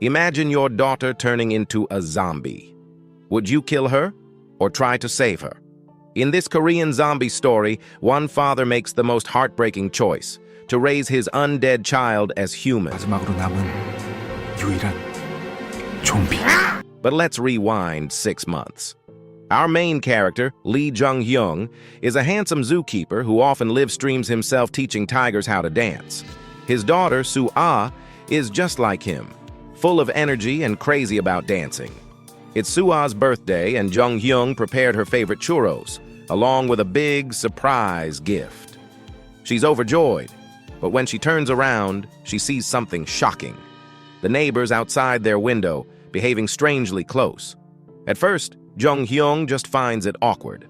Imagine your daughter turning into a zombie. Would you kill her or try to save her? In this Korean zombie story, one father makes the most heartbreaking choice, to raise his undead child as human. 마지막으로 남은 유일한 좀비. But let's rewind 6 months. Our main character, Lee Jung-hyung, is a handsome zookeeper who often live streams himself teaching tigers how to dance. His daughter, Soo-ah, is just like him, full of energy and crazy about dancing. It's Soo-ah's birthday, and Jung-hyung prepared her favorite churros, along with a big surprise gift. She's overjoyed, but when she turns around, she sees something shocking. The neighbors outside their window, behaving strangely close. At first, Jung-hyung just finds it awkward.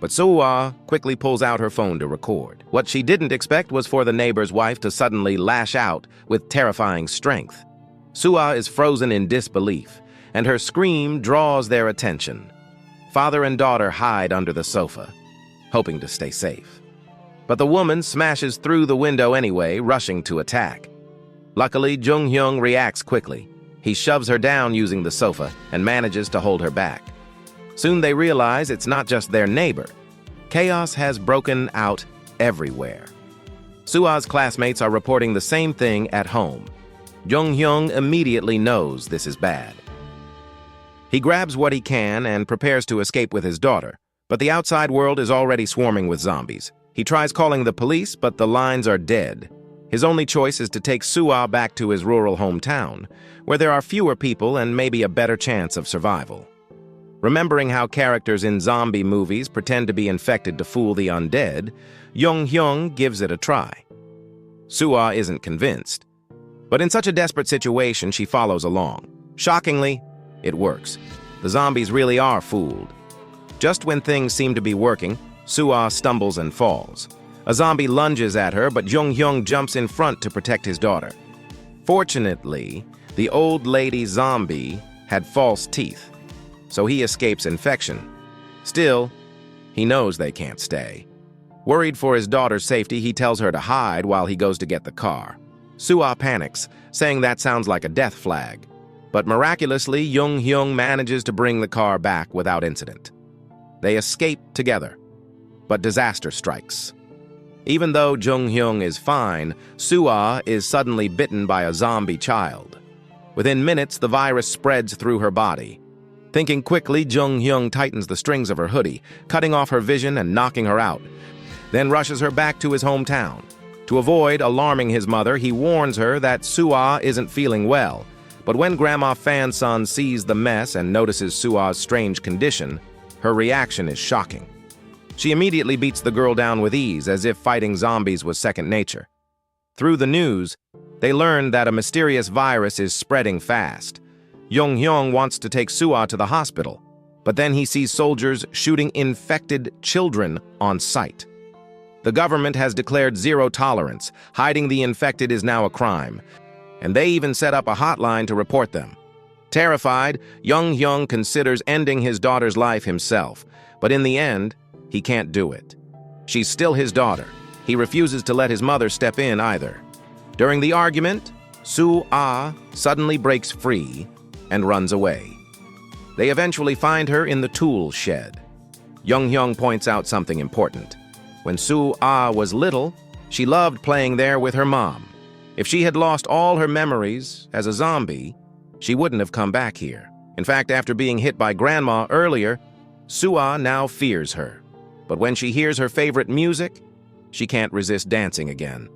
But Soo-ah quickly pulls out her phone to record. What she didn't expect was for the neighbor's wife to suddenly lash out with terrifying strength. Soo-ah is frozen in disbelief, and her scream draws their attention. Father and daughter hide under the sofa, hoping to stay safe. But the woman smashes through the window anyway, rushing to attack. Luckily, Jung-hyung reacts quickly. He shoves her down using the sofa and manages to hold her back. Soon they realize it's not just their neighbor. Chaos has broken out everywhere. Soo-ah's classmates are reporting the same thing at home. Jung-hyung immediately knows this is bad. He grabs what he can and prepares to escape with his daughter, but the outside world is already swarming with zombies. He tries calling the police, but the lines are dead. His only choice is to take Soo-ah back to his rural hometown, where there are fewer people and maybe a better chance of survival. Remembering how characters in zombie movies pretend to be infected to fool the undead, Jung-hyung gives it a try. Soo-ah isn't convinced, but in such a desperate situation, she follows along. Shockingly, it works. The zombies really are fooled. Just when things seem to be working, Soo-ah stumbles and falls. A zombie lunges at her, but Jung-hyung jumps in front to protect his daughter. Fortunately, the old lady zombie had false teeth, so he escapes infection. Still, he knows they can't stay. Worried for his daughter's safety, he tells her to hide while he goes to get the car. Soo-ah panics, saying that sounds like a death flag. But miraculously, Jung-hyung manages to bring the car back without incident. They escape together, but disaster strikes. Even though Jung-hyung is fine, Soo-ah is suddenly bitten by a zombie child. Within minutes, the virus spreads through her body. Thinking quickly, Jung-hyung tightens the strings of her hoodie, cutting off her vision and knocking her out, then rushes her back to his hometown. To avoid alarming his mother, he warns her that Soo-ah isn't feeling well. But when Grandma Fan-son sees the mess and notices Soo-ah's strange condition, her reaction is shocking. She immediately beats the girl down with ease, as if fighting zombies was second nature. Through the news, they learn that a mysterious virus is spreading fast. Jung-hyung wants to take Soo-ah to the hospital, but then he sees soldiers shooting infected children on sight. The government has declared zero tolerance. Hiding the infected is now a crime, and they even set up a hotline to report them. Terrified, Jung-hyung considers ending his daughter's life himself, but in the end, he can't do it. She's still his daughter. He refuses to let his mother step in either. During the argument, Soo-ah suddenly breaks free and runs away. They eventually find her in the tool shed. Jung-hyung points out something important. When Soo-ah was little, she loved playing there with her mom. If she had lost all her memories as a zombie, she wouldn't have come back here. In fact, after being hit by Grandma earlier, Soo-ah now fears her. But when she hears her favorite music, she can't resist dancing again.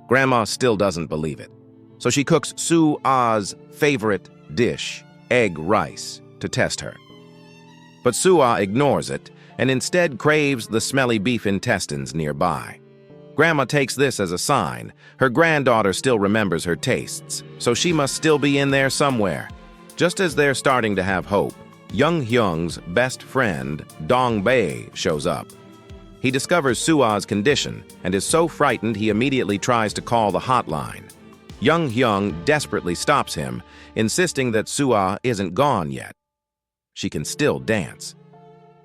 Grandma still doesn't believe it, so she cooks Soo-ah's favorite dish, egg rice, to test her. But Soo-ah ignores it and instead craves the smelly beef intestines nearby. Grandma takes this as a sign. Her granddaughter still remembers her tastes, so she must still be in there somewhere. Just as they're starting to have hope, Jung-hyung's best friend, Dong-bae, shows up. He discovers Soo-ah's condition and is so frightened he immediately tries to call the hotline. Jung-hyung desperately stops him, insisting that Soo-ah isn't gone yet. She can still dance.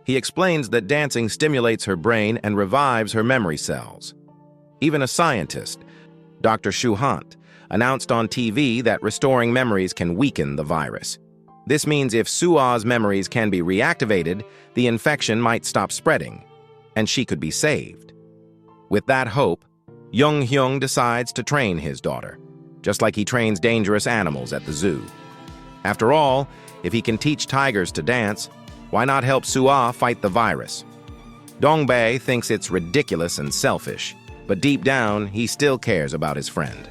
He explains that dancing stimulates her brain and revives her memory cells. Even a scientist, Dr. Shu-hant, announced on TV that restoring memories can weaken the virus. This means if Sua's memories can be reactivated, the infection might stop spreading, and she could be saved. With that hope, Jung-hyung decides to train his daughter, just like he trains dangerous animals at the zoo. After all, if he can teach tigers to dance, why not help Sua fight the virus? Dongbae thinks it's ridiculous and selfish, but deep down, he still cares about his friend.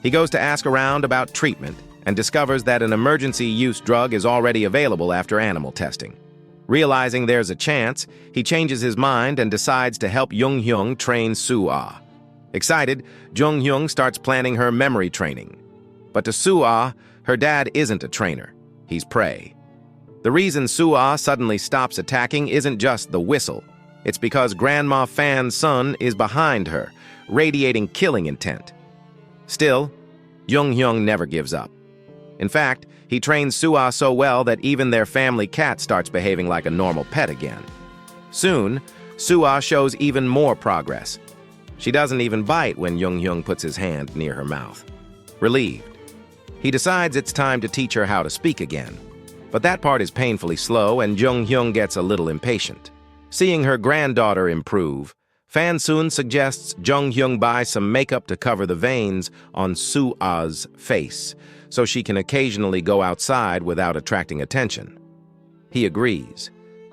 He goes to ask around about treatment and discovers that an emergency use drug is already available after animal testing. Realizing there's a chance, he changes his mind and decides to help Jung-hyung train Sua. Excited, Jung-hyung starts planning her memory training. But to Sua, her dad isn't a trainer. He's prey. The reason Sua suddenly stops attacking isn't just the whistle. It's because Grandma Fan's son is behind her, radiating killing intent. Still, Jung-hyung never gives up. In fact, he trains Sua so well that even their family cat starts behaving like a normal pet again. Soon, Sua shows even more progress. She doesn't even bite when Jung-hyung puts his hand near her mouth. Relieved, he decides it's time to teach her how to speak again. But that part is painfully slow, and Jung-hyung gets a little impatient. Seeing her granddaughter improve, Fan-soon suggests Jung-hyung buy some makeup to cover the veins on Sua's face, so she can occasionally go outside without attracting attention. He agrees.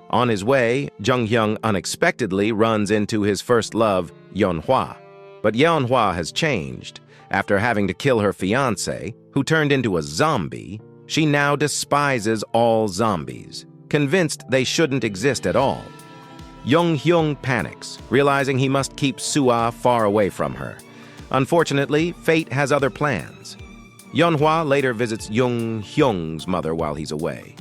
On his way, Jung-hyung unexpectedly runs into his first love, Yeonhwa. But Yeonhwa has changed. After having to kill her fiancé, who turned into a zombie, she now despises all zombies, convinced they shouldn't exist at all. Jung-hyung panics, realizing he must keep Sua far away from her. Unfortunately, fate has other plans. Yeonhwa later visits Jung-hyung's mother while he's away.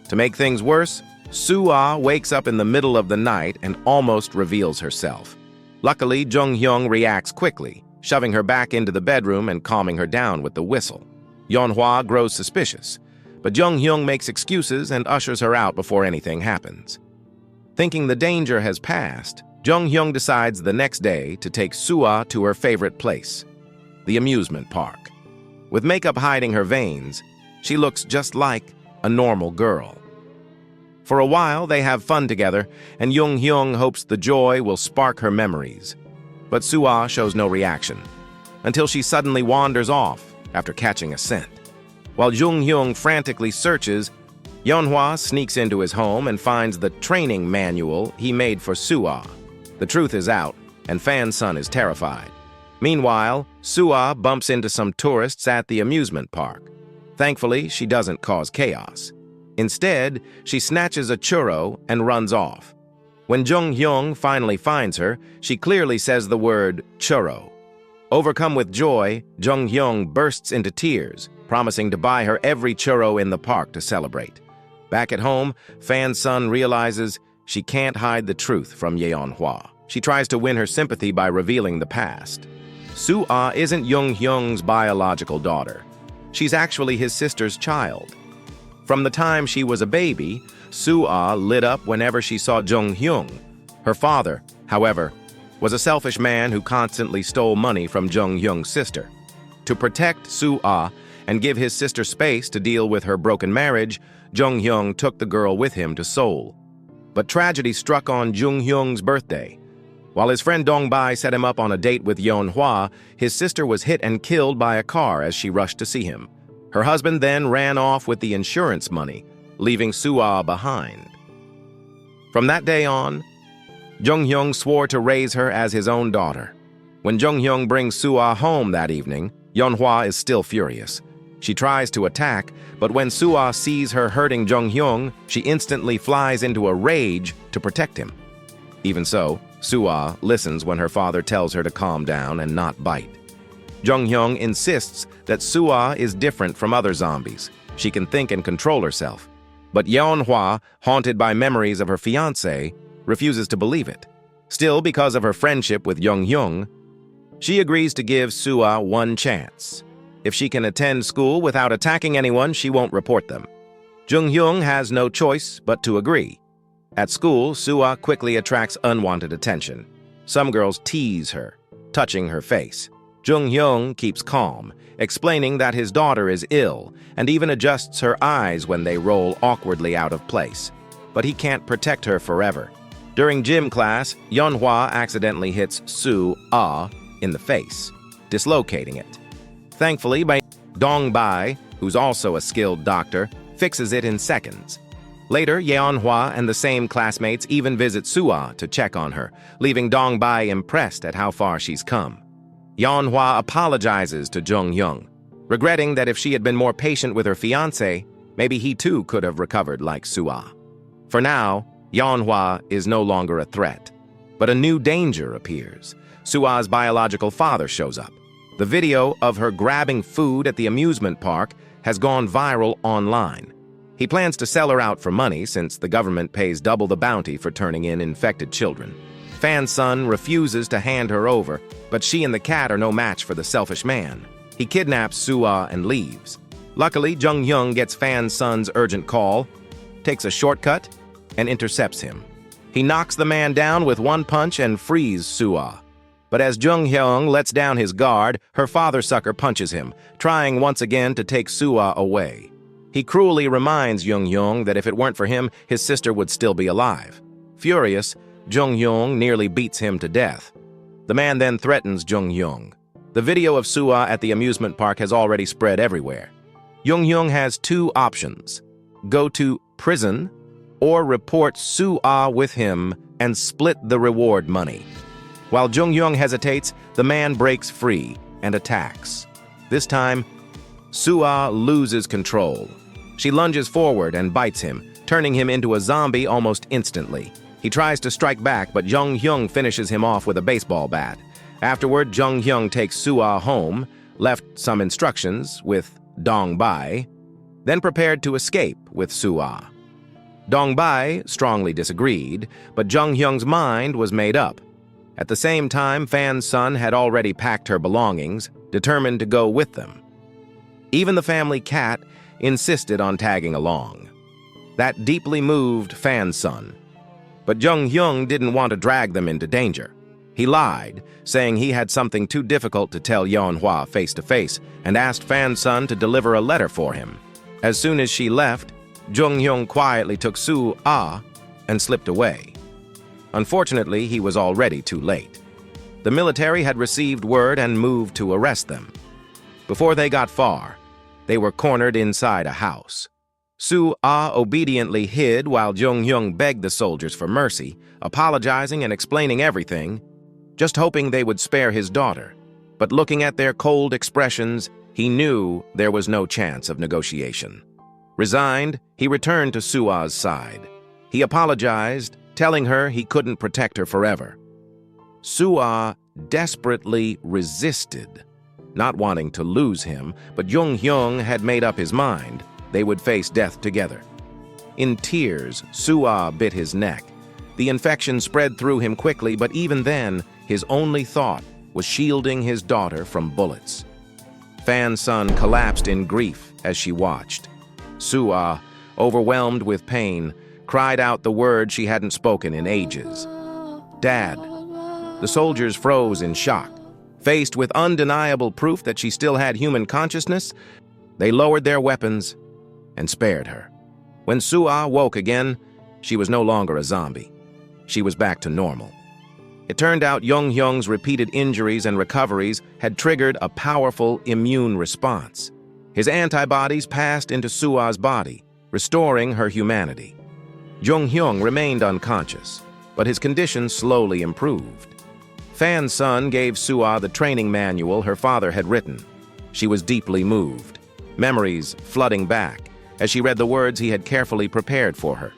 To make things worse, Sua wakes up in the middle of the night and almost reveals herself. Luckily, Jung-hyung reacts quickly, shoving her back into the bedroom and calming her down with the whistle. Yeonhwa grows suspicious, but Jung-hyung makes excuses and ushers her out before anything happens. Thinking the danger has passed, Jung-hyung decides the next day to take Sua to her favorite place, the amusement park. With makeup hiding her veins, she looks just like a normal girl. For a while, they have fun together, and Jung-hyung hopes the joy will spark her memories. But Sua shows no reaction, until she suddenly wanders off after catching a scent. While Jung-hyung frantically searches, Yeonhwa sneaks into his home and finds the training manual he made for Sua. The truth is out, and Fan's son is terrified. Meanwhile, Sua bumps into some tourists at the amusement park. Thankfully, she doesn't cause chaos. Instead, she snatches a churro and runs off. When Jung-hyung finally finds her, she clearly says the word churro. Overcome with joy, Jung-hyung bursts into tears, promising to buy her every churro in the park to celebrate. Back at home, Fan's son realizes she can't hide the truth from Yeonhwa. She tries to win her sympathy by revealing the past. Sua isn't Jung-hyung's biological daughter. She's actually his sister's child. From the time she was a baby, Sua lit up whenever she saw Jung-hyung. Her father, however, was a selfish man who constantly stole money from Jung-hyung's sister. To protect Sua and give his sister space to deal with her broken marriage, Jung-hyung took the girl with him to Seoul. But tragedy struck on Jung-hyung's birthday. While his friend Dongbae set him up on a date with Yeonhwa, his sister was hit and killed by a car as she rushed to see him. Her husband then ran off with the insurance money, leaving Sua behind. From that day on, Jung-hyung swore to raise her as his own daughter. When Jung-hyung brings Sua home that evening, Yeonhwa is still furious. She tries to attack, but when Sua sees her hurting Jung-hyung, she instantly flies into a rage to protect him. Even so, Sua listens when her father tells her to calm down and not bite. Jung-hyung insists that Sua is different from other zombies. She can think and control herself. But Yeonhwa, haunted by memories of her fiancé, refuses to believe it. Still, because of her friendship with Jung-hyung, she agrees to give Sua one chance. If she can attend school without attacking anyone, she won't report them. Jung-hyung has no choice but to agree. At school, Sua quickly attracts unwanted attention. Some girls tease her, touching her face. Jung-hyung keeps calm, explaining that his daughter is ill and even adjusts her eyes when they roll awkwardly out of place. But he can't protect her forever. During gym class, Yeonhwa accidentally hits Soo-ah in the face, dislocating it. Thankfully, Dong-bai, who's also a skilled doctor, fixes it in seconds. Later, Yeonhwa and the same classmates even visit Soo-ah to check on her, leaving Dong-bai impressed at how far she's come. Yeonhwa apologizes to Jung-hyung, regretting that if she had been more patient with her fiancé, maybe he too could have recovered like Soo-ah. For now, Yeonhwa is no longer a threat, but a new danger appears. Soo-ah's biological father shows up. The video of her grabbing food at the amusement park has gone viral online. He plans to sell her out for money since the government pays double the bounty for turning in infected children. Fan's son refuses to hand her over, but she and the cat are no match for the selfish man. He kidnaps Soo-ah and leaves. Luckily, Jung-hyung gets Fan's son's urgent call, takes a shortcut, and intercepts him. He knocks the man down with one punch and frees Soo-ah. But as Jung-hyung lets down his guard, her father-sucker punches him, trying once again to take Soo-ah away. He cruelly reminds Jung-hyung that if it weren't for him, his sister would still be alive. Furious, Jung-hyung nearly beats him to death. The man then threatens Jung-hyung. The video of Soo-ah at the amusement park has already spread everywhere. Jung-hyung has two options: go to prison or report Soo-ah with him and split the reward money. While Jung-hyung hesitates, the man breaks free and attacks. This time, Soo-ah loses control. She lunges forward and bites him, turning him into a zombie almost instantly. He tries to strike back, but Jung-hyung finishes him off with a baseball bat. Afterward, Jung-hyung takes Soo-ah home, left some instructions with Dong-bai, then prepared to escape with Soo-ah. Dong-bai strongly disagreed, but Jung-hyung's mind was made up. At the same time, Fan's son had already packed her belongings, determined to go with them. Even the family cat insisted on tagging along. That deeply moved Fan's son. But Jung-hyung didn't want to drag them into danger. He lied, saying he had something too difficult to tell Yeonhwa face-to-face, and asked Fan's son to deliver a letter for him. As soon as she left, Jung-hyung quietly took Soo-ah and slipped away. Unfortunately, he was already too late. The military had received word and moved to arrest them. Before they got far, they were cornered inside a house. Soo-ah obediently hid while Jung-hyung begged the soldiers for mercy, apologizing and explaining everything, just hoping they would spare his daughter. But looking at their cold expressions, he knew there was no chance of negotiation. Resigned, he returned to Soo-ah's side. He apologized, telling her he couldn't protect her forever. Soo-ah desperately resisted, not wanting to lose him, but Jung-hyung had made up his mind. They would face death together. In tears, Soo-ah bit his neck. The infection spread through him quickly, but even then, his only thought was shielding his daughter from bullets. Fan's son collapsed in grief as she watched. Soo-ah, overwhelmed with pain, cried out the word she hadn't spoken in ages. "Dad." The soldiers froze in shock. Faced with undeniable proof that she still had human consciousness, they lowered their weapons and spared her. When Soo-ah woke again, she was no longer a zombie. She was back to normal. It turned out Jung-hyung's repeated injuries and recoveries had triggered a powerful immune response. His antibodies passed into Soo-ah's body, restoring her humanity. Jung-hyung remained unconscious, but his condition slowly improved. Fan's son gave Soo-ah the training manual her father had written. She was deeply moved, memories flooding back as she read the words he had carefully prepared for her.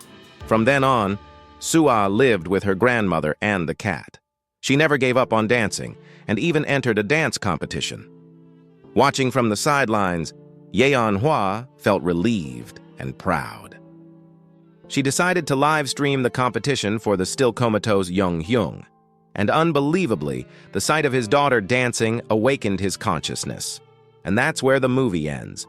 From then on, Soo-ah lived with her grandmother and the cat. She never gave up on dancing and even entered a dance competition. Watching from the sidelines, Yeonhwa felt relieved and proud. She decided to live stream the competition for the still comatose Jung-hyung, and unbelievably, the sight of his daughter dancing awakened his consciousness. And that's where the movie ends.